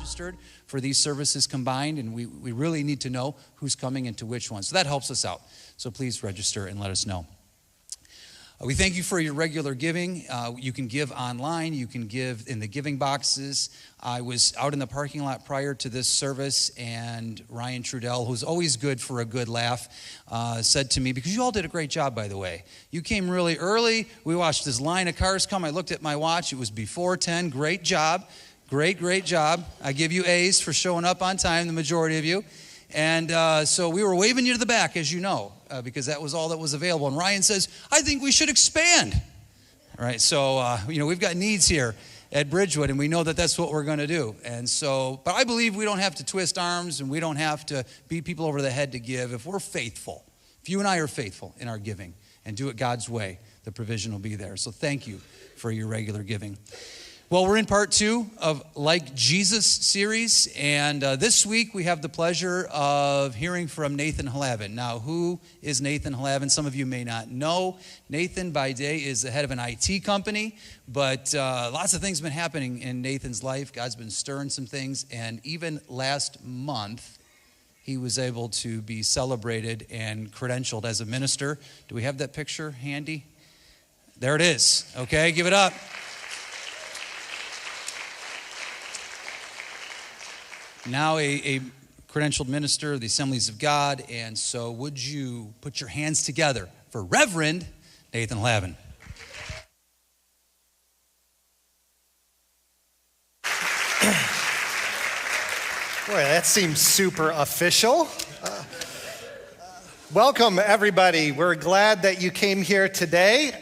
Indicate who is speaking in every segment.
Speaker 1: registered for these services combined, and we really need to know who's coming into which one. So that helps us out. So please register and let us know. We thank you for your regular giving. You can give online. You can give in the giving boxes. I was out in the parking lot prior to this service, and Ryan Trudell, who's always good for a good laugh, said to me, because you all did a great job, by the way. You came really early. We watched this line of cars come. I looked at my watch. It was before 10. Great job. Great job. I give you A's for showing up on time, the majority of you. And so we were waving you to the back, as you know, because that was all that was available. And Ryan says, I think we should expand. All right, so, we've got needs here at Bridgewood, and we know that that's what we're going to do. And so, but I believe we don't have to twist arms, and we don't have to beat people over the head to give. If we're faithful, if you and I are faithful in our giving and do it God's way, the provision will be there. So thank you for your regular giving. Well, we're in part 2 of Like Jesus series, and this week we have the pleasure of hearing from Nathan Hlavin. Now, who is Nathan Hlavin? Some of you may not know. Nathan, by day, is the head of an IT company, but lots of things have been happening in Nathan's life. God's been stirring some things, and even last month, he was able to be celebrated and credentialed as a minister. Do we have that picture handy? There it is. Okay, give it up. Now a credentialed minister of the Assemblies of God, and so would you put your hands together for Reverend Nathan Hlavin.
Speaker 2: Boy, that seems super official. Welcome, everybody. We're glad that you came here today.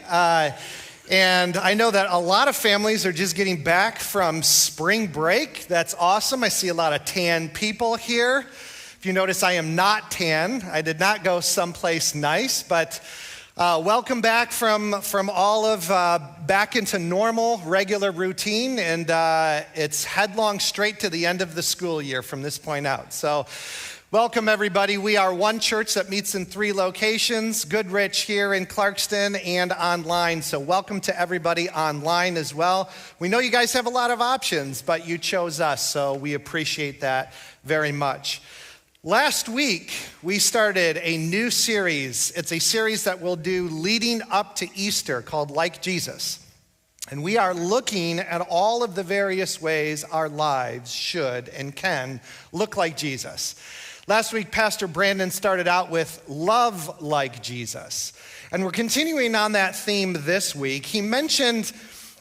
Speaker 2: And I know that a lot of families are just getting back from spring break. That's awesome. I see a lot of tan people here. If you notice, I am not tan. I did not go someplace nice, but welcome back from all of back into normal, regular routine, and it's headlong straight to the end of the school year from this point out. So welcome, everybody. We are one church that meets in 3 locations, Goodrich here in Clarkston and online. So welcome to everybody online as well. We know you guys have a lot of options, but you chose us, so we appreciate that very much. Last week, we started a new series. It's a series that we'll do leading up to Easter called Like Jesus. And we are looking at all of the various ways our lives should and can look like Jesus. Last week, Pastor Brandon started out with love like Jesus. And we're continuing on that theme this week. He mentioned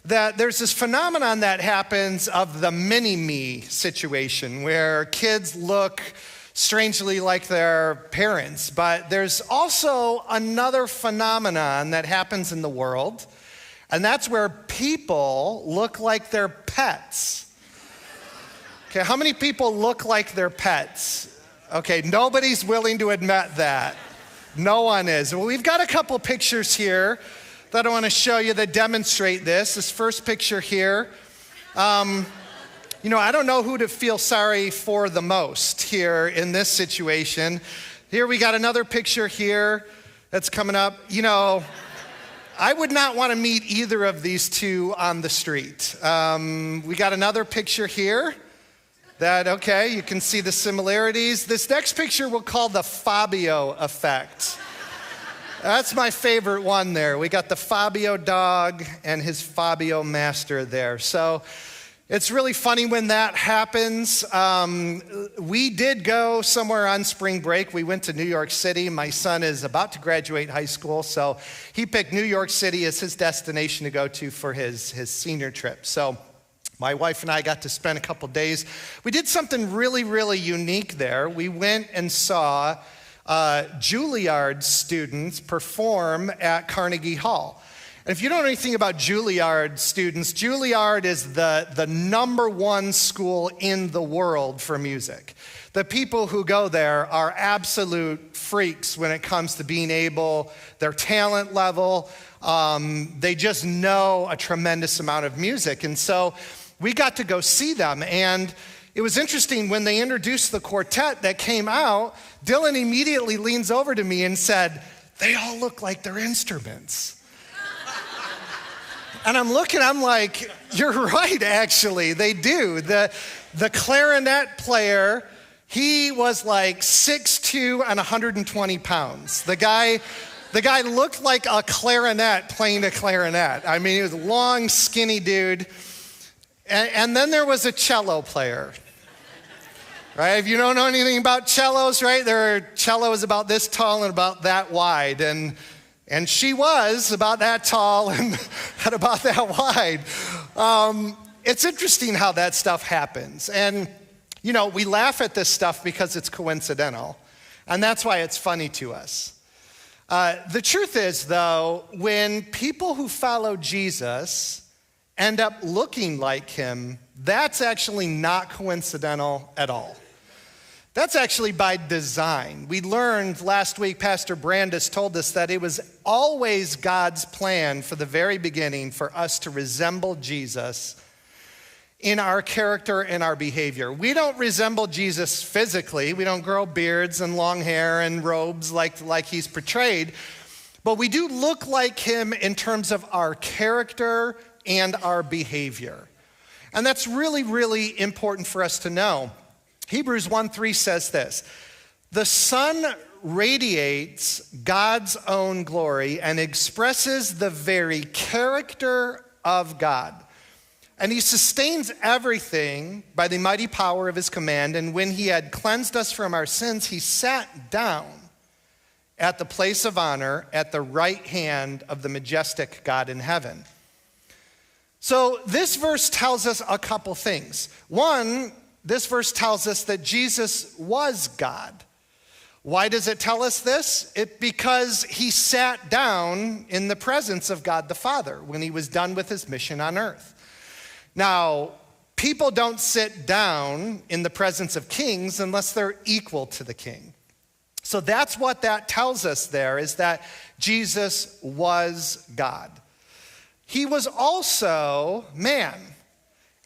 Speaker 2: that there's this phenomenon that happens of the mini-me situation where kids look strangely like their parents. But there's also another phenomenon that happens in the world, and that's where people look like their pets. Okay, how many people look like their pets? Okay, nobody's willing to admit that. No one is. Well, we've got a couple pictures here that I want to show you that demonstrate this. This first picture here. I don't know who to feel sorry for the most here in this situation. Here we got another picture here that's coming up. I would not want to meet either of these two on the street. We got another picture here. You can see the similarities. This next picture we'll call the Fabio effect. That's my favorite one there. We got the Fabio dog and his Fabio master there. So it's really funny when that happens. We did go somewhere on spring break. We went to New York City. My son is about to graduate high school, so he picked New York City as his destination to go to for his senior trip. So my wife and I got to spend a couple days. We did something really, really unique there. We went and saw Juilliard students perform at Carnegie Hall. And if you don't know anything about Juilliard students, Juilliard is the number one school in the world for music. The people who go there are absolute freaks when it comes to being able, their talent level. They just know a tremendous amount of music. And so we got to go see them. And it was interesting when they introduced the quartet that came out, Dylan immediately leans over to me and said, "They all look like their instruments." And I'm looking, I'm like, you're right, actually, they do. The clarinet player, he was like 6'2" and 120 pounds. The guy looked like a clarinet playing a clarinet. I mean, he was a long, skinny dude. And then there was a cello player. Right? If you don't know anything about cellos, right? Cello is about this tall and about that wide. And she was about that tall and about that wide. It's interesting how that stuff happens. And, you know, we laugh at this stuff because it's coincidental. And that's why it's funny to us. The truth is, though, when people who follow Jesus end up looking like him, that's actually not coincidental at all. That's actually by design. We learned last week, Pastor Brandis told us that it was always God's plan for the very beginning for us to resemble Jesus in our character and our behavior. We don't resemble Jesus physically. We don't grow beards and long hair and robes like he's portrayed. But we do look like him in terms of our character and our behavior. And that's really, really important for us to know. Hebrews 1:3 says this, "The Son radiates God's own glory and expresses the very character of God. And he sustains everything by the mighty power of his command. And when he had cleansed us from our sins, he sat down at the place of honor at the right hand of the majestic God in heaven." So this verse tells us a couple things. One, this verse tells us that Jesus was God. Why does it tell us this? Because he sat down in the presence of God the Father when he was done with his mission on earth. Now, people don't sit down in the presence of kings unless they're equal to the king. So that's what that tells us there, is that Jesus was God. He was also man.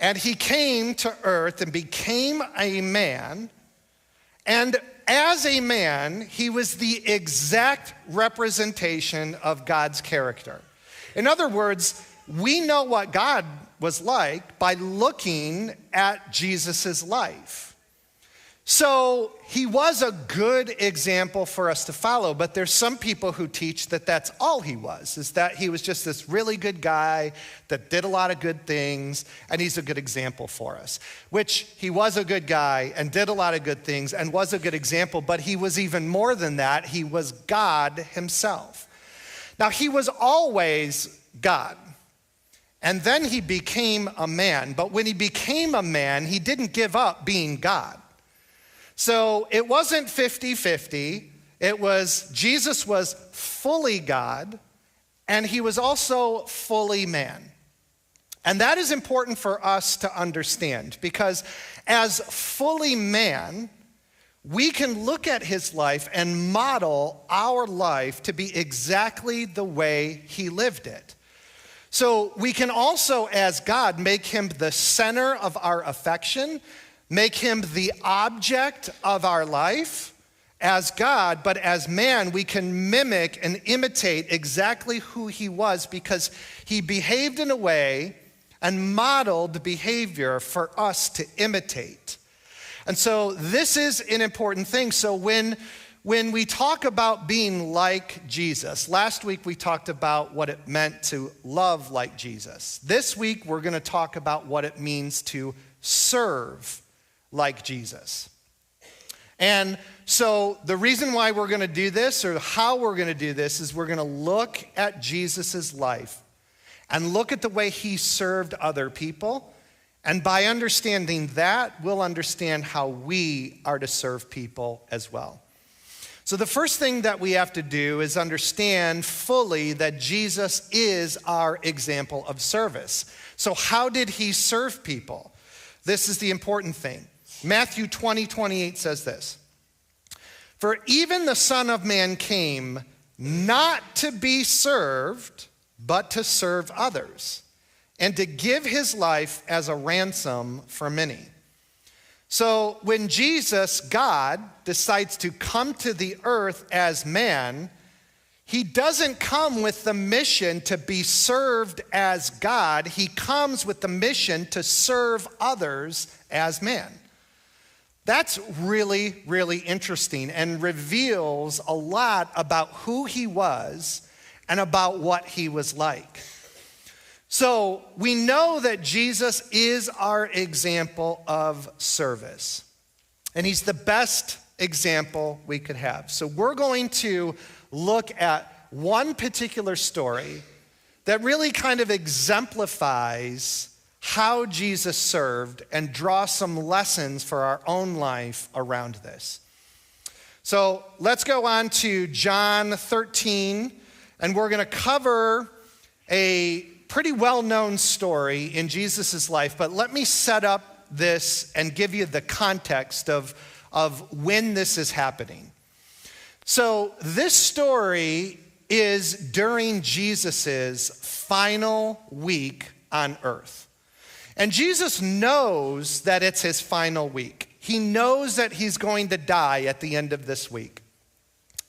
Speaker 2: And he came to earth and became a man. And as a man, he was the exact representation of God's character. In other words, we know what God was like by looking at Jesus' life. So he was a good example for us to follow, but there's some people who teach that that's all he was, is that he was just this really good guy that did a lot of good things, and he's a good example for us. Which he was a good guy and did a lot of good things and was a good example, but he was even more than that. He was God himself. Now, he was always God. And then he became a man. But when he became a man, he didn't give up being God. So it wasn't 50-50. It was Jesus was fully God, and he was also fully man. And that is important for us to understand, because as fully man, we can look at his life and model our life to be exactly the way he lived it. So we can also, as God, make him the center of our affection, make him the object of our life as God, but as man, we can mimic and imitate exactly who he was, because he behaved in a way and modeled behavior for us to imitate. And so this is an important thing. So when we talk about being like Jesus, last week we talked about what it meant to love like Jesus. This week we're going to talk about what it means to serve like Jesus. And so the reason why we're going to do this, or how we're going to do this, is we're going to look at Jesus' life and look at the way he served other people. And by understanding that, we'll understand how we are to serve people as well. So the first thing that we have to do is understand fully that Jesus is our example of service. So how did he serve people? This is the important thing. Matthew 20:28 says this, "For even the Son of Man came not to be served, but to serve others, and to give his life as a ransom for many." So when Jesus, God, decides to come to the earth as man, he doesn't come with the mission to be served as God. He comes with the mission to serve others as man. That's really, really interesting and reveals a lot about who he was and about what he was like. So we know that Jesus is our example of service, and he's the best example we could have. So we're going to look at one particular story that really kind of exemplifies how Jesus served and draw some lessons for our own life around this. So let's go on to John 13, and we're going to cover a pretty well-known story in Jesus' life, but let me set up this and give you the context of when this is happening. So this story is during Jesus' final week on earth. And Jesus knows that it's his final week. He knows that he's going to die at the end of this week.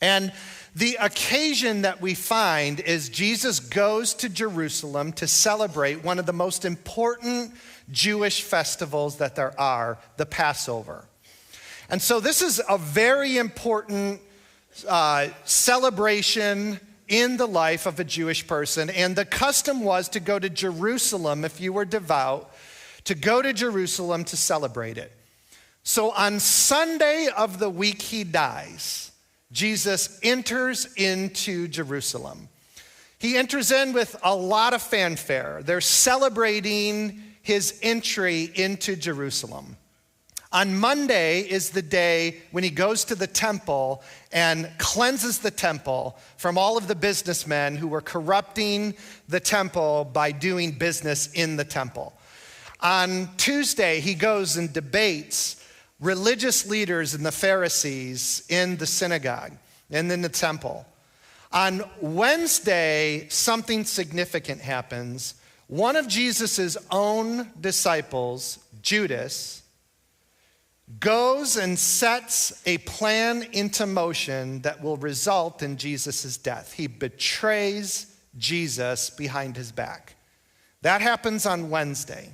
Speaker 2: And the occasion that we find is Jesus goes to Jerusalem to celebrate one of the most important Jewish festivals that there are, the Passover. And so this is a very important celebration in the life of a Jewish person. And the custom was to go to Jerusalem, if you were devout, to go to Jerusalem to celebrate it. So on Sunday of the week he dies, Jesus enters into Jerusalem. He enters in with a lot of fanfare. They're celebrating his entry into Jerusalem. On Monday is the day when he goes to the temple and cleanses the temple from all of the businessmen who were corrupting the temple by doing business in the temple. On Tuesday, he goes and debates religious leaders and the Pharisees in the synagogue and in the temple. On Wednesday, something significant happens. One of Jesus' own disciples, Judas, goes and sets a plan into motion that will result in Jesus' death. He betrays Jesus behind his back. That happens on Wednesday.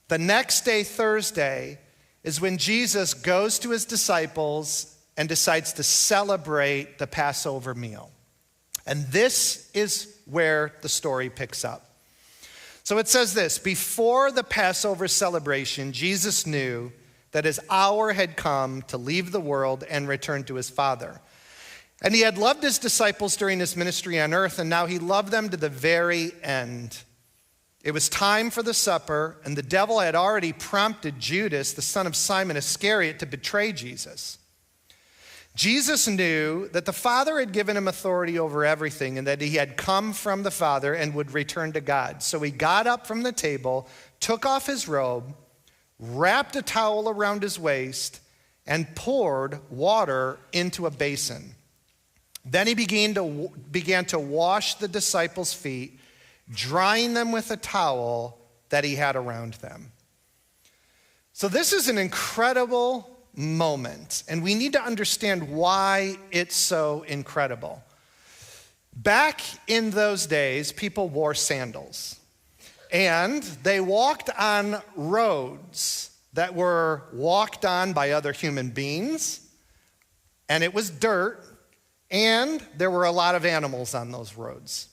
Speaker 2: The next day, Thursday, is when Jesus goes to his disciples and decides to celebrate the Passover meal. And this is where the story picks up. So it says this: before the Passover celebration, Jesus knew that his hour had come to leave the world and return to his Father. And he had loved his disciples during his ministry on earth, and now he loved them to the very end. It was time for the supper, and the devil had already prompted Judas, the son of Simon Iscariot, to betray Jesus. Jesus knew that the Father had given him authority over everything and that he had come from the Father and would return to God. So he got up from the table, took off his robe, wrapped a towel around his waist, and poured water into a basin. Then he began to wash the disciples' feet, drying them with a towel that he had around them. So this is an incredible moment, and we need to understand why it's so incredible. Back in those days, people wore sandals. And they walked on roads that were walked on by other human beings, and it was dirt, and there were a lot of animals on those roads.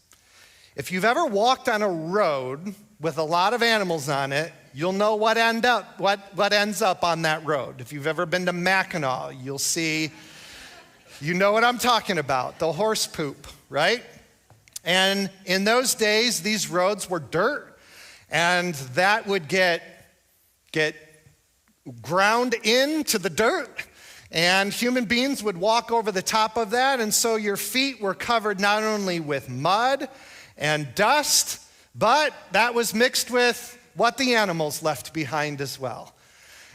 Speaker 2: If you've ever walked on a road with a lot of animals on it, you'll know what ends up on that road. If you've ever been to Mackinac, you'll see, you know what I'm talking about, the horse poop, right? And in those days, these roads were dirt. And that would get ground into the dirt, and human beings would walk over the top of that, and so your feet were covered not only with mud and dust, but that was mixed with what the animals left behind as well.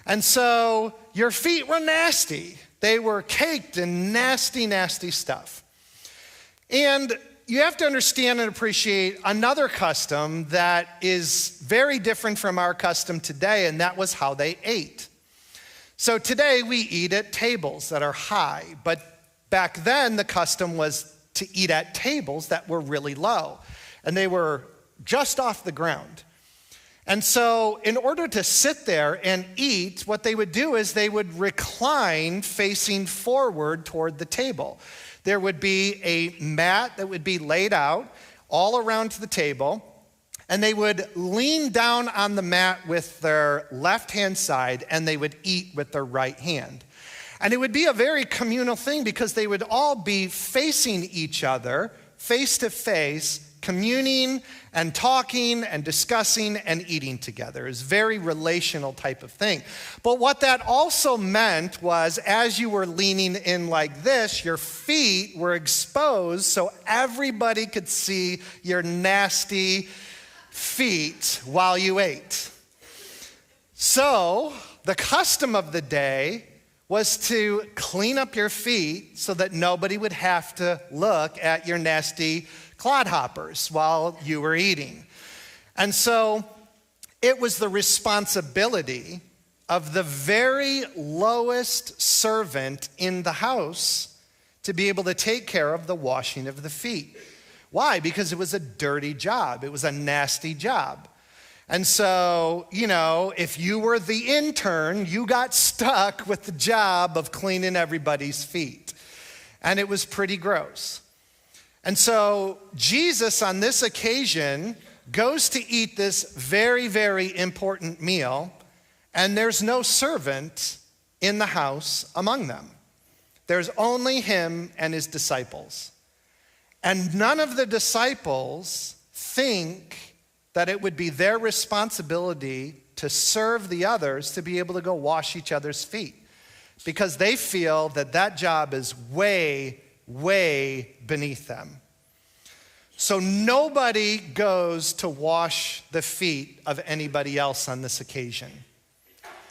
Speaker 2: And so your feet were nasty. They were caked in nasty, nasty stuff. And you have to understand and appreciate another custom that is very different from our custom today, and that was how they ate. So today we eat at tables that are high, but back then the custom was to eat at tables that were really low, and they were just off the ground. And so in order to sit there and eat, what they would do is they would recline facing forward toward the table. There would be a mat that would be laid out all around the table, and they would lean down on the mat with their left-hand side, and they would eat with their right hand. And it would be a very communal thing because they would all be facing each other, face to face, communing and talking and discussing and eating together. It's a very relational type of thing. But what that also meant was as you were leaning in like this, your feet were exposed so everybody could see your nasty feet while you ate. So the custom of the day was to clean up your feet so that nobody would have to look at your nasty clodhoppers while you were eating. And so it was the responsibility of the very lowest servant in the house to be able to take care of the washing of the feet. Why? Because it was a dirty job. It was a nasty job. And so, if you were the intern, you got stuck with the job of cleaning everybody's feet. And it was pretty gross. And so Jesus, on this occasion, goes to eat this very, very important meal, and there's no servant in the house among them. There's only him and his disciples. And none of the disciples think that it would be their responsibility to serve the others to be able to go wash each other's feet, because they feel that that job is way, way beneath them. So nobody goes to wash the feet of anybody else on this occasion.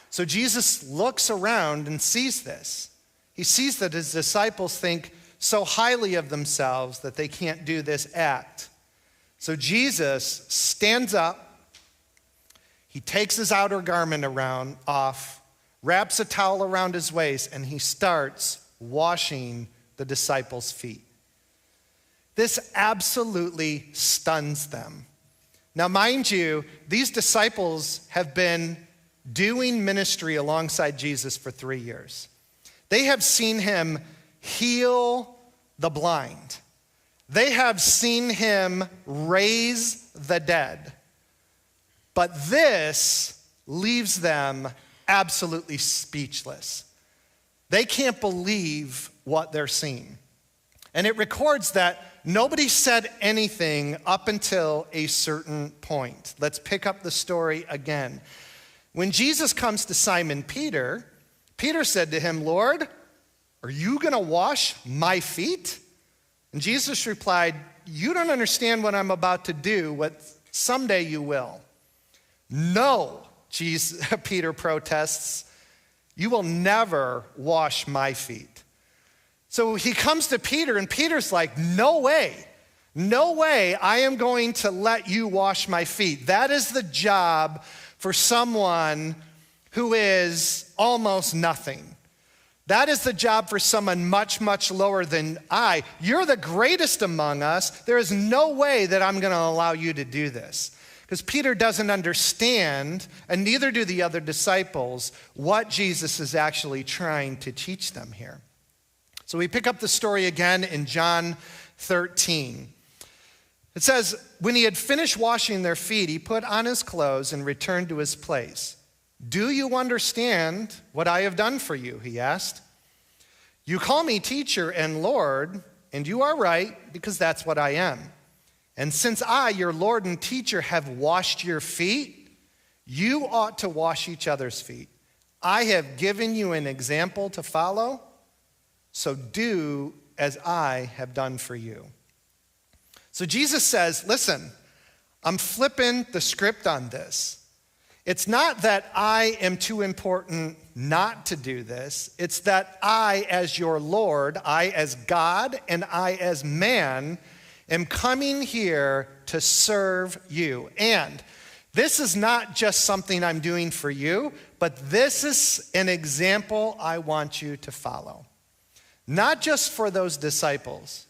Speaker 2: So Jesus looks around and sees this. He sees that his disciples think so highly of themselves that they can't do this act. So Jesus stands up, he takes his outer garment off, wraps a towel around his waist, and he starts washing the disciples' feet. This absolutely stuns them. Now, mind you, these disciples have been doing ministry alongside Jesus for 3 years. They have seen him heal the blind. They have seen him raise the dead. But this leaves them absolutely speechless. They can't believe what they're seeing. And it records that nobody said anything up until a certain point. Let's pick up the story again. When Jesus comes to Simon Peter, Peter said to him, "Lord, are you going to wash my feet?" And Jesus replied, "You don't understand what I'm about to do, what someday you will." "No," Peter protests, "you will never wash my feet." So he comes to Peter, and Peter's like, no way I am going to let you wash my feet. That is the job for someone who is almost nothing. That is the job for someone much, much lower than I. You're the greatest among us. There is no way that I'm going to allow you to do this. Because Peter doesn't understand, and neither do the other disciples, what Jesus is actually trying to teach them here. So we pick up the story again in John 13. It says, when he had finished washing their feet, he put on his clothes and returned to his place. "Do you understand what I have done for you?" he asked. "You call me teacher and Lord, and you are right, because that's what I am. And since I, your Lord and teacher, have washed your feet, you ought to wash each other's feet. I have given you an example to follow, so do as I have done for you." So Jesus says, listen, I'm flipping the script on this. It's not that I am too important not to do this. It's that I, as your Lord, I as God, and I as man, am coming here to serve you. And this is not just something I'm doing for you, but this is an example I want you to follow. Not just for those disciples,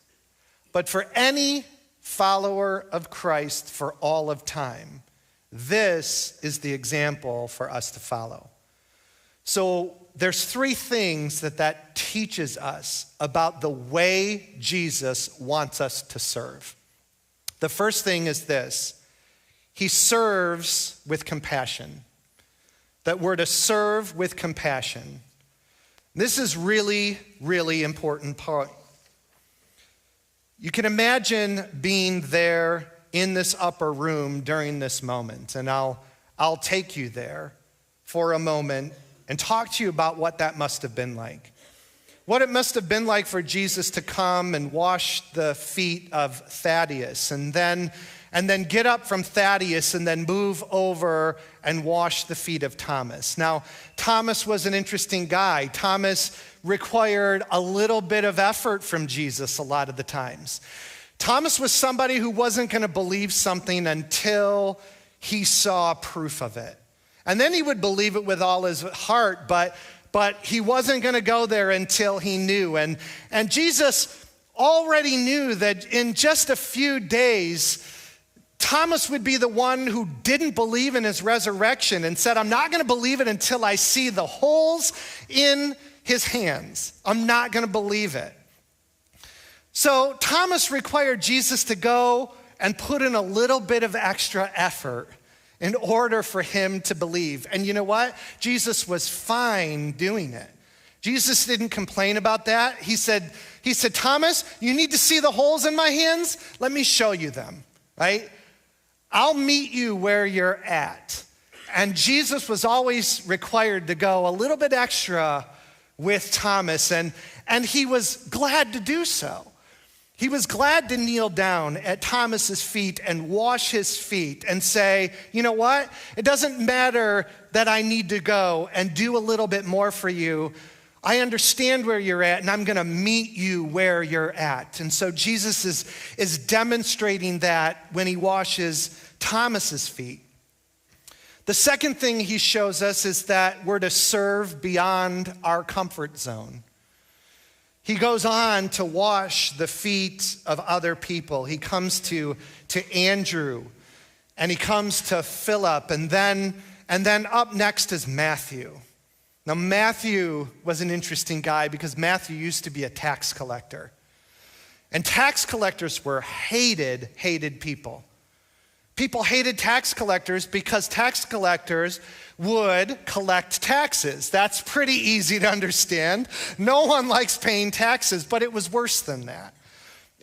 Speaker 2: but for any follower of Christ for all of time. This is the example for us to follow. So there's three things that teaches us about the way Jesus wants us to serve. The first thing is this: he serves with compassion. That we're to serve with compassion. This is really, really important part. You can imagine being there in this upper room during this moment, and I'll take you there for a moment and talk to you about what that must have been like. What it must have been like for Jesus to come and wash the feet of Thaddeus and then get up from Thaddeus and then move over and wash the feet of Thomas. Now, Thomas was an interesting guy. Thomas required a little bit of effort from Jesus a lot of the times. Thomas was somebody who wasn't going to believe something until he saw proof of it. And then he would believe it with all his heart, but he wasn't going to go there until he knew. And Jesus already knew that in just a few days, Thomas would be the one who didn't believe in his resurrection and said, I'm not going to believe it until I see the holes in his hands. I'm not going to believe it. So Thomas required Jesus to go and put in a little bit of extra effort in order for him to believe. And you know what? Jesus was fine doing it. Jesus didn't complain about that. He said, Thomas, you need to see the holes in my hands? Let me show you them, right? I'll meet you where you're at. And Jesus was always required to go a little bit extra with Thomas, and he was glad to do so. He was glad to kneel down at Thomas's feet and wash his feet and say, you know what? It doesn't matter that I need to go and do a little bit more for you. I understand where you're at, and I'm going to meet you where you're at. And so Jesus is demonstrating that when he washes Thomas's feet. The second thing he shows us is that we're to serve beyond our comfort zone. He goes on to wash the feet of other people. He comes to Andrew, and he comes to Philip, and then up next is Matthew. Now, Matthew was an interesting guy because Matthew used to be a tax collector. And tax collectors were hated people. People hated tax collectors because tax collectors would collect taxes. That's pretty easy to understand. No one likes paying taxes, but it was worse than that,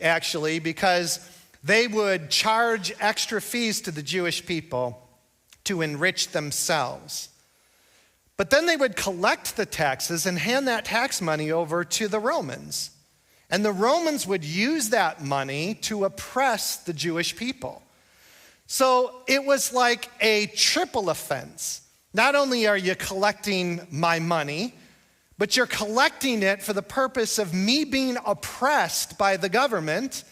Speaker 2: actually, because they would charge extra fees to the Jewish people to enrich themselves. But then they would collect the taxes and hand that tax money over to the Romans. And the Romans would use that money to oppress the Jewish people. So it was like a triple offense. Not only are you collecting my money, but you're collecting it for the purpose of me being oppressed by the government.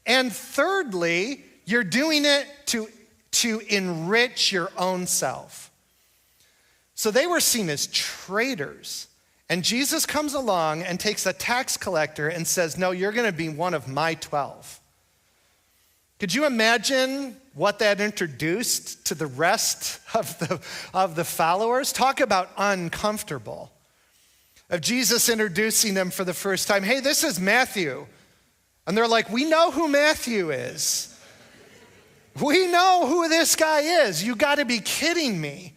Speaker 2: And thirdly, you're doing it to enrich your own self. So they were seen as traitors. And Jesus comes along and takes a tax collector and says, no, you're going to be one of my 12. Could you imagine what that introduced to the rest of the followers? Talk about uncomfortable. Of Jesus introducing them for the first time. Hey, this is Matthew. And they're like, we know who Matthew is. We know who this guy is. You got to be kidding me.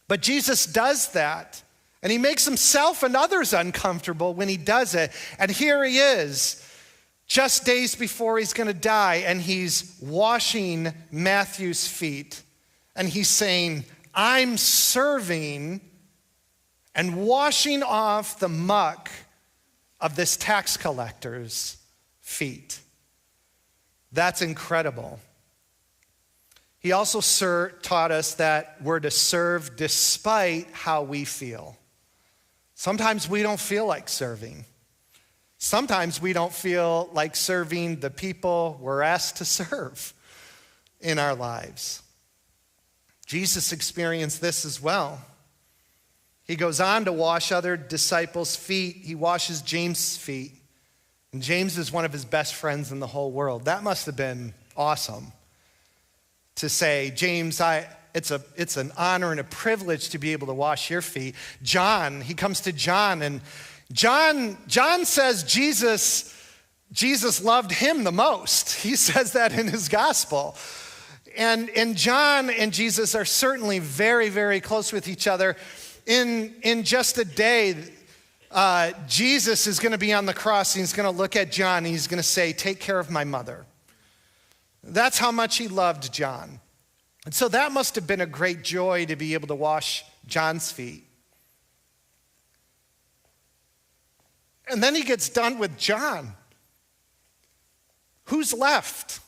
Speaker 2: But Jesus does that. And he makes himself and others uncomfortable when he does it. And here he is, just days before he's going to die, and he's washing Matthew's feet. And he's saying, I'm serving and washing off the muck of this tax collector's feet. That's incredible. He also taught us that we're to serve despite how we feel. Sometimes we don't feel like serving. Sometimes we don't feel like serving the people we're asked to serve in our lives. Jesus experienced this as well. He goes on to wash other disciples' feet. He washes James' feet. And James is one of his best friends in the whole world. That must have been awesome to say, James, it's an honor and a privilege to be able to wash your feet. John, he comes to John, and John says Jesus loved him the most. He says that in his gospel. And John and Jesus are certainly very, very close with each other. In just a day, Jesus is going to be on the cross, and he's going to look at John, and he's going to say, take care of my mother. That's how much he loved John. And so that must have been a great joy to be able to wash John's feet. And then he gets done with John. Who's left?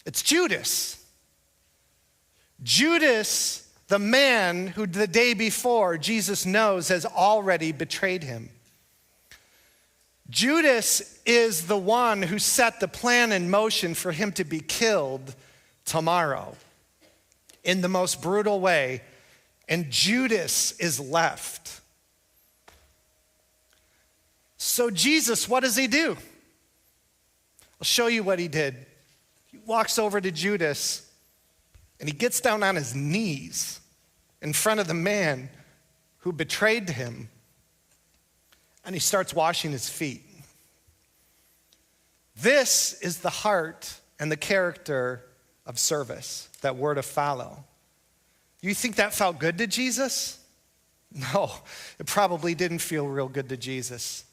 Speaker 2: It's Judas. Judas, the man who the day before Jesus knows has already betrayed him. Judas is the one who set the plan in motion for him to be killed tomorrow in the most brutal way, and Judas is left. So Jesus, what does he do? I'll show you what he did. He walks over to Judas, and he gets down on his knees in front of the man who betrayed him, and he starts washing his feet. This is the heart and the character of service that we're to follow. You think that felt good to Jesus? No, it probably didn't feel real good to Jesus.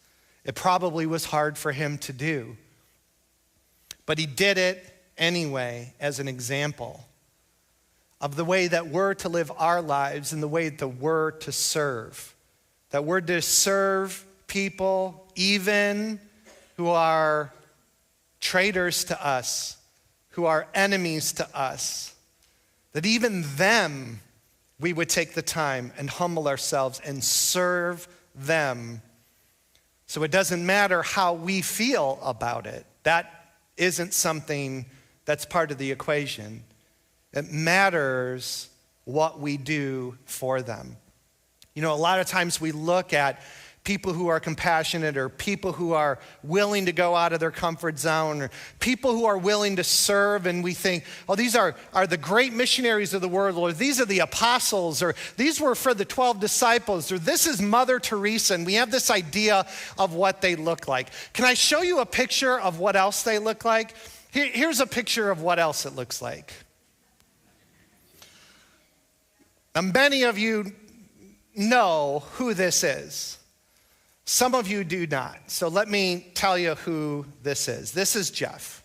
Speaker 2: It probably was hard for him to do. But he did it anyway as an example of the way that we're to live our lives and the way that we're to serve. That we're to serve people even who are traitors to us, who are enemies to us. That even them, we would take the time and humble ourselves and serve them. So it doesn't matter how we feel about it. That isn't something that's part of the equation. It matters what we do for them. You know, a lot of times we look at people who are compassionate or people who are willing to go out of their comfort zone or people who are willing to serve, and we think, oh, these are the great missionaries of the world, or these are the apostles, or these were for the 12 disciples, or this is Mother Teresa, and we have this idea of what they look like. Can I show you a picture of what else they look like? Here's a picture of what else it looks like. Now, many of you know who this is. Some of you do not. So let me tell you who this is. This is Jeff.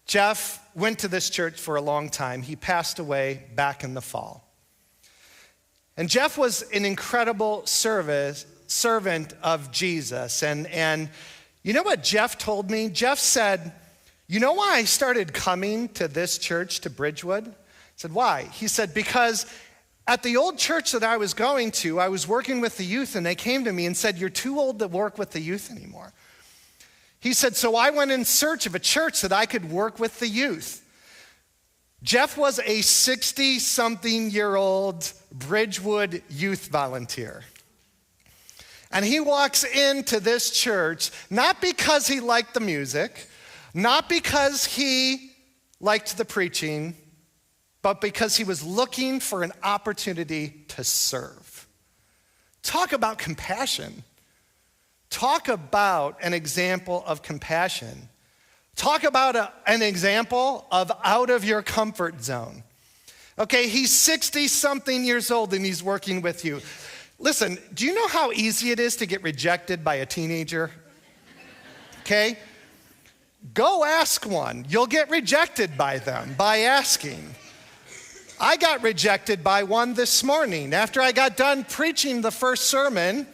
Speaker 2: Jeff went to this church for a long time. He passed away back in the fall. And Jeff was an incredible servant of Jesus. And you know what Jeff told me? Jeff said, you know why I started coming to this church, to Bridgewood? I said, why? He said, because at the old church that I was going to, I was working with the youth, and they came to me and said, you're too old to work with the youth anymore. He said, so I went in search of a church that I could work with the youth. Jeff was a 60-something-year-old Bridgewood youth volunteer. And he walks into this church, not because he liked the music, not because he liked the preaching, but because he was looking for an opportunity to serve. Talk about compassion. Talk about an example of compassion. Talk about an example of out of your comfort zone. Okay, he's 60-something years old and he's working with you. Listen, do you know how easy it is to get rejected by a teenager? Okay? Go ask one. You'll get rejected by them by asking. I got rejected by one this morning. After I got done preaching the first sermon,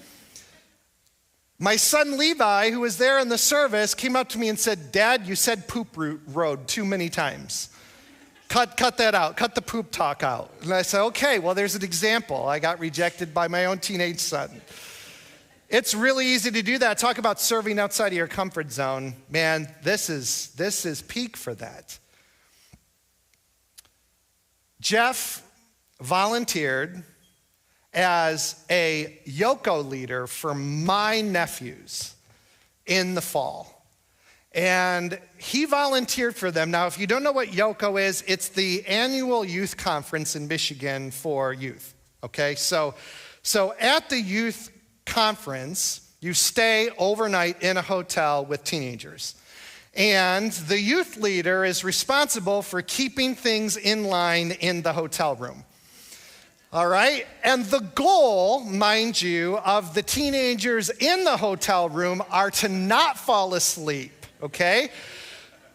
Speaker 2: my son Levi, who was there in the service, came up to me and said, Dad, you said poop road too many times. Cut that out. Cut the poop talk out. And I said, okay, well, there's an example. I got rejected by my own teenage son. It's really easy to do that. Talk about serving outside of your comfort zone. Man, this is peak for that. Jeff volunteered as a Yoko leader for my nephews. in the fall. And he volunteered for them. Now, if you don't know what YOCO is, it's the annual youth conference in Michigan for youth, okay? So at the youth conference, you stay overnight in a hotel with teenagers. And the youth leader is responsible for keeping things in line in the hotel room. All right? And the goal, mind you, of the teenagers in the hotel room are to not fall asleep. Okay?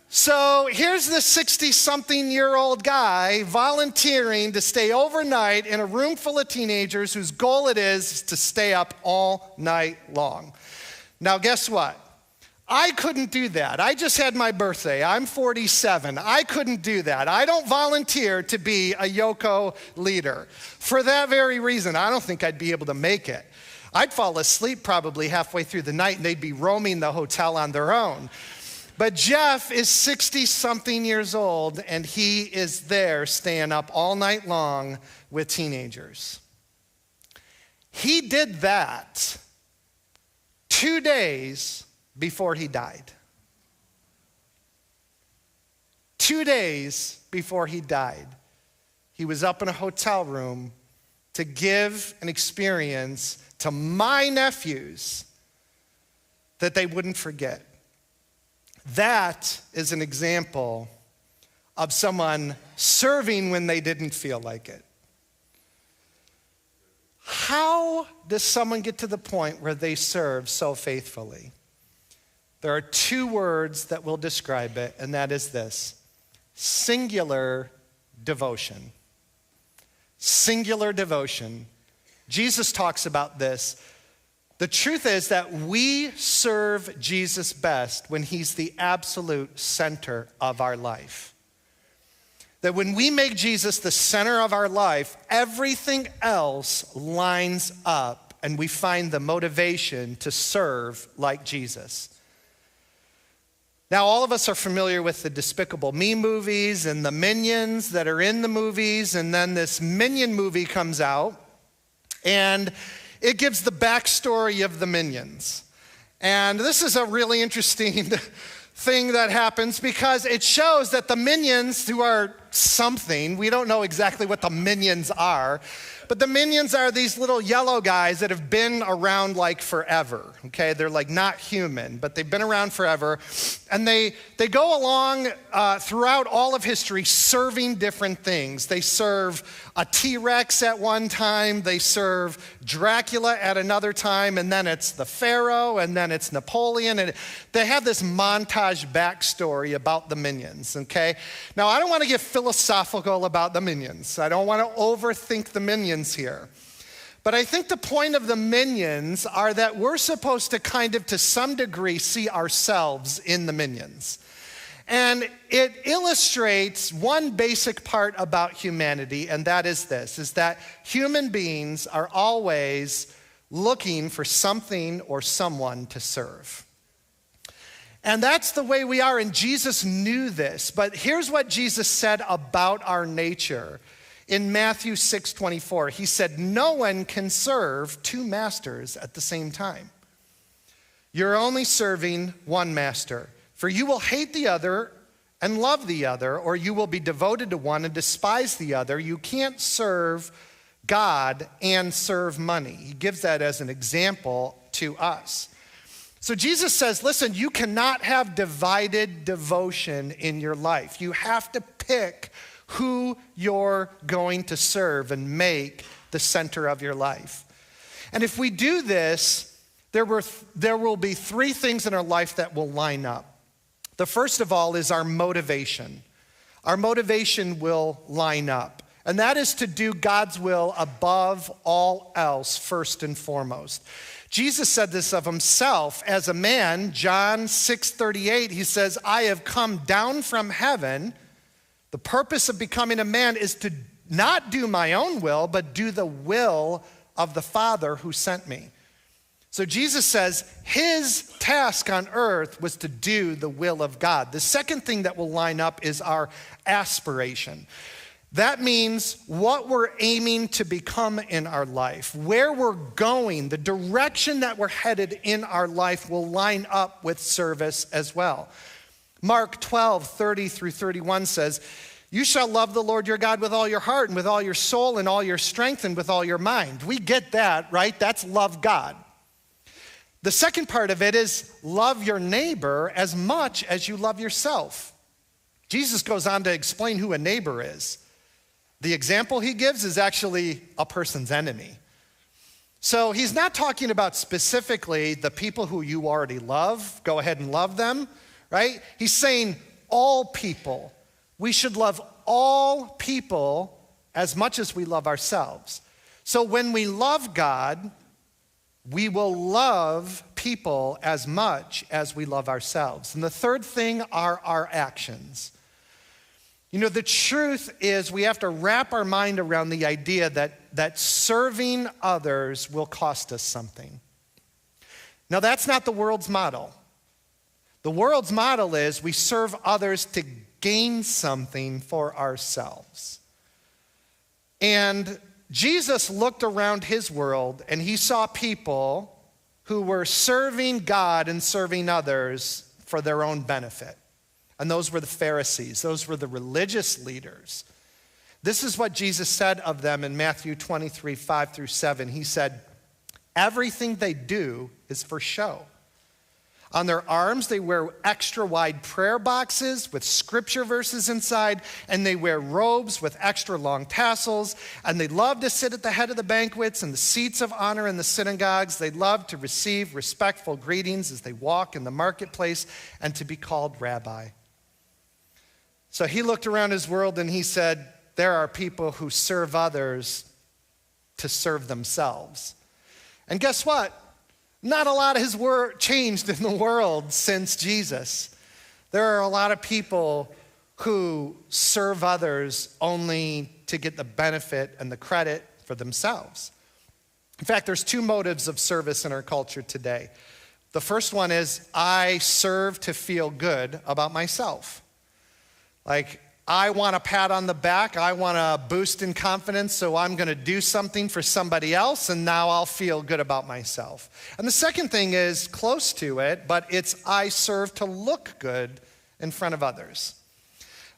Speaker 2: So here's the 60-something-year-old guy volunteering to stay overnight in a room full of teenagers whose goal it is to stay up all night long. Now, guess what? I couldn't do that. I just had my birthday. I'm 47. I couldn't do that. I don't volunteer to be a YOCO leader. For that very reason, I don't think I'd be able to make it. I'd fall asleep probably halfway through the night and they'd be roaming the hotel on their own. But Jeff is 60-something years old and he is there staying up all night long with teenagers. He did that 2 days before he died. 2 days before he died, he was up in a hotel room to give an experience to my nephews that they wouldn't forget. That is an example of someone serving when they didn't feel like it. How does someone get to the point where they serve so faithfully? There are 2 words that will describe it, and that is this: singular devotion. Singular devotion. Jesus talks about this. The truth is that we serve Jesus best when he's the absolute center of our life. That when we make Jesus the center of our life, everything else lines up and we find the motivation to serve like Jesus. Now, all of us are familiar with the Despicable Me movies and the Minions that are in the movies, and then this Minion movie comes out, and it gives the backstory of the Minions. And this is a really interesting thing that happens because it shows that the Minions, who are something, we don't know exactly what the Minions are, but the Minions are these little yellow guys that have been around like forever, okay? They're like not human, but they've been around forever. And they go along throughout all of history serving different things. They serve a T-Rex at one time, they serve Dracula at another time, and then it's the Pharaoh, and then it's Napoleon. And they have this montage backstory about the Minions, okay? Now, I don't want to get philosophical about the Minions. I don't want to overthink the Minions here. But I think the point of the Minions are that we're supposed to kind of, to some degree, see ourselves in the Minions. And it illustrates one basic part about humanity, and that is this, is that human beings are always looking for something or someone to serve. And that's the way we are, and Jesus knew this. But here's what Jesus said about our nature. In Matthew 6:24, he said, "No one can serve 2 masters at the same time. You're only serving one master. For you will hate the other and love the other, or you will be devoted to one and despise the other. You can't serve God and serve money." He gives that as an example to us. So Jesus says, listen, you cannot have divided devotion in your life. You have to pick who you're going to serve and make the center of your life. And if we do this, there will be 3 things in our life that will line up. The first of all is our motivation. Our motivation will line up. And that is to do God's will above all else, first and foremost. Jesus said this of himself as a man, John 6:38, he says, "I have come down from heaven. The purpose of becoming a man is to not do my own will, but do the will of the Father who sent me." So Jesus says his task on earth was to do the will of God. The second thing that will line up is our aspiration. That means what we're aiming to become in our life, where we're going, the direction that we're headed in our life will line up with service as well. Mark 12:30-31 says, "You shall love the Lord your God with all your heart and with all your soul and all your strength and with all your mind." We get that, right? That's love God. The second part of it is love your neighbor as much as you love yourself. Jesus goes on to explain who a neighbor is. The example he gives is actually a person's enemy. So he's not talking about specifically the people who you already love. Go ahead and love them, right? He's saying all people. We should love all people as much as we love ourselves. So when we love God, we will love people as much as we love ourselves. And the third thing are our actions. You know, the truth is we have to wrap our mind around the idea that serving others will cost us something. Now, that's not the world's model. The world's model is we serve others to gain something for ourselves. And Jesus looked around his world and he saw people who were serving God and serving others for their own benefit. And those were the Pharisees. Those were the religious leaders. This is what Jesus said of them in Matthew 23:5-7. He said, "Everything they do is for show. On their arms, they wear extra wide prayer boxes with scripture verses inside, and they wear robes with extra long tassels, and they love to sit at the head of the banquets and the seats of honor in the synagogues. They love to receive respectful greetings as they walk in the marketplace and to be called rabbi." So he looked around his world and he said, there are people who serve others to serve themselves. And guess what? Not a lot has changed in the world since Jesus. There are a lot of people who serve others only to get the benefit and the credit for themselves. In fact, there's two motives of service in our culture today. The first one is I serve to feel good about myself. Like, I want a pat on the back, I want a boost in confidence, so I'm gonna do something for somebody else, and now I'll feel good about myself. And the second thing is close to it, but it's I serve to look good in front of others.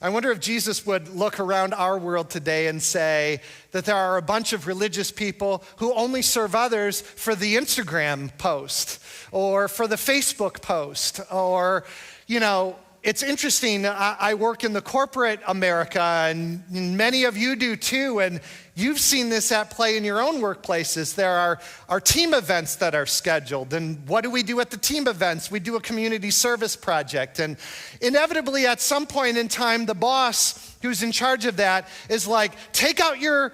Speaker 2: I wonder if Jesus would look around our world today and say that there are a bunch of religious people who only serve others for the Instagram post, or for the Facebook post, or, you know, it's interesting, I work in the corporate America, and many of you do too, and you've seen this at play in your own workplaces. There are team events that are scheduled, and what do we do at the team events? We do a community service project, and inevitably at some point in time, the boss who's in charge of that is like, take out your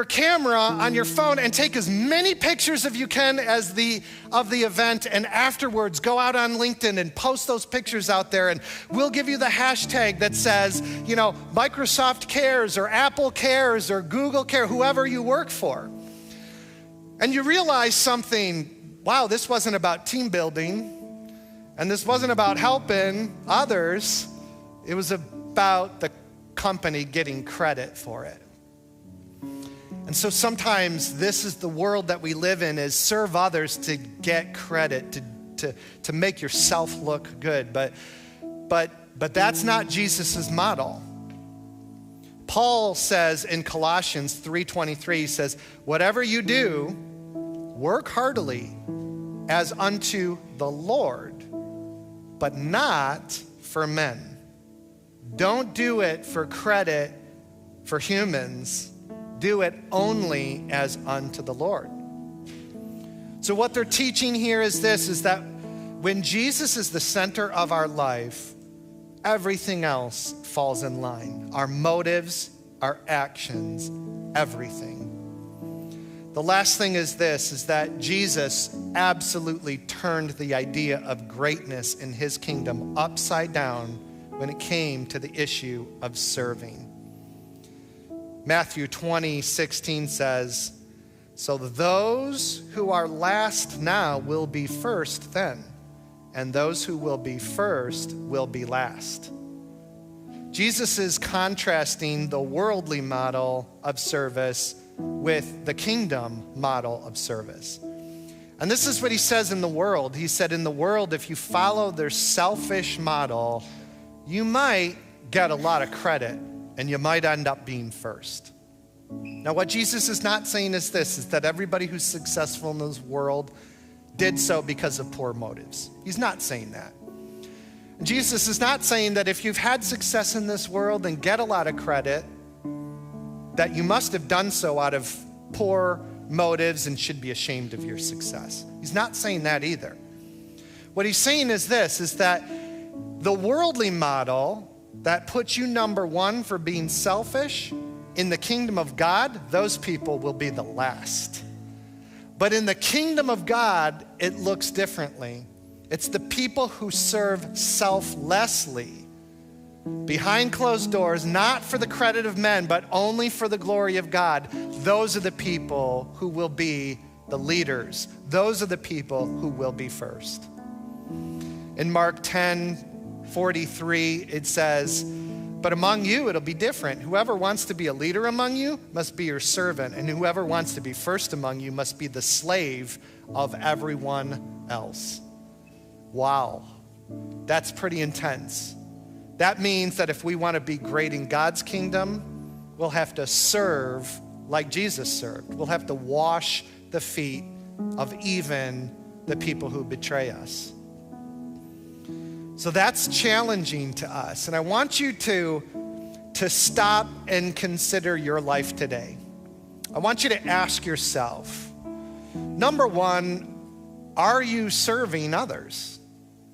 Speaker 2: camera on your phone and take as many pictures as you can of the event, and afterwards go out on LinkedIn and post those pictures out there, and we'll give you the hashtag that says, you know, Microsoft cares or Apple cares or Google cares, whoever you work for. And you realize something, wow, this wasn't about team building, and this wasn't about helping others. It was about the company getting credit for it. And so sometimes this is the world that we live in, is serve others to get credit, to make yourself look good. But that's not Jesus' model. Paul says in Colossians 3:23, he says, whatever you do, work heartily as unto the Lord, but not for men. Don't do it for credit for humans. Do it only as unto the Lord. So what they're teaching here is this, is that when Jesus is the center of our life, everything else falls in line. Our motives, our actions, everything. The last thing is this, is that Jesus absolutely turned the idea of greatness in his kingdom upside down when it came to the issue of serving. Matthew 20:16 says, so those who are last now will be first then, and those who will be first will be last. Jesus is contrasting the worldly model of service with the kingdom model of service. And this is what he says in the world. He said, in the world, if you follow their selfish model, you might get a lot of credit and you might end up being first. Now, what Jesus is not saying is this, is that everybody who's successful in this world did so because of poor motives. He's not saying that. Jesus is not saying that if you've had success in this world and get a lot of credit, that you must have done so out of poor motives and should be ashamed of your success. He's not saying that either. What he's saying is this, is that the worldly model that puts you number one for being selfish, in the kingdom of God, those people will be the last. But in the kingdom of God, it looks differently. It's the people who serve selflessly, behind closed doors, not for the credit of men, but only for the glory of God. Those are the people who will be the leaders. Those are the people who will be first. In Mark 10:43, it says, but among you, it'll be different. Whoever wants to be a leader among you must be your servant, and whoever wants to be first among you must be the slave of everyone else. Wow, that's pretty intense. That means that if we want to be great in God's kingdom, we'll have to serve like Jesus served. We'll have to wash the feet of even the people who betray us. So that's challenging to us. And I want you to stop and consider your life today. I want you to ask yourself, number one, are you serving others?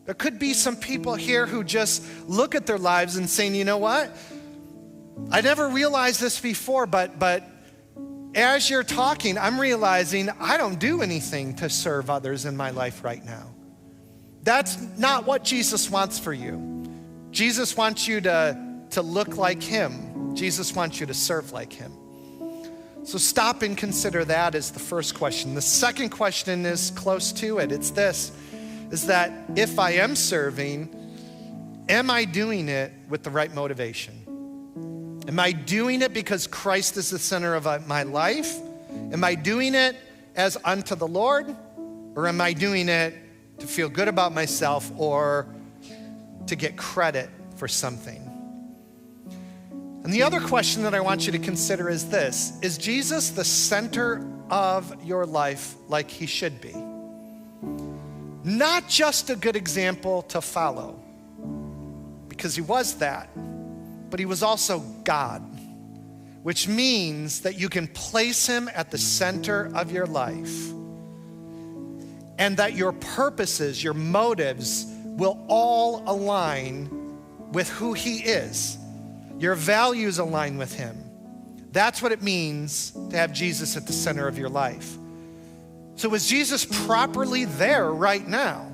Speaker 2: There could be some people here who just look at their lives and saying, you know what? I never realized this before, but as you're talking, I'm realizing I don't do anything to serve others in my life right now. That's not what Jesus wants for you. Jesus wants you to look like him. Jesus wants you to serve like him. So stop and consider that as the first question. The second question is close to it. It's this, is that if I am serving, am I doing it with the right motivation? Am I doing it because Christ is the center of my life? Am I doing it as unto the Lord? Or am I doing it to feel good about myself or to get credit for something? And the other question that I want you to consider is this: is Jesus the center of your life like he should be? Not just a good example to follow, because he was that, but he was also God, which means that you can place him at the center of your life, and that your purposes, your motives will all align with who he is. Your values align with him. That's what it means to have Jesus at the center of your life. So is Jesus properly there right now?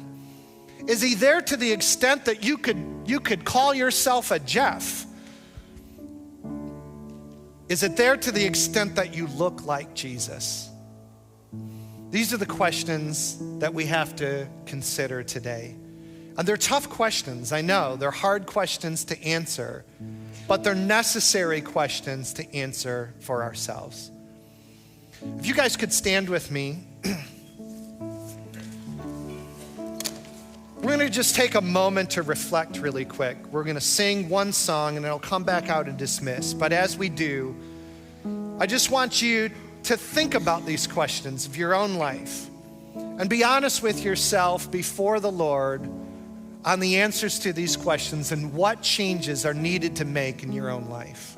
Speaker 2: Is he there to the extent that you could call yourself a Jeff? Is it there to the extent that you look like Jesus? These are the questions that we have to consider today. And they're tough questions, I know. They're hard questions to answer, but they're necessary questions to answer for ourselves. If you guys could stand with me. We're going to just take a moment to reflect really quick. We're going to sing one song and it'll come back out and dismiss. But as we do, I just want you to think about these questions of your own life and be honest with yourself before the Lord on the answers to these questions and what changes are needed to make in your own life.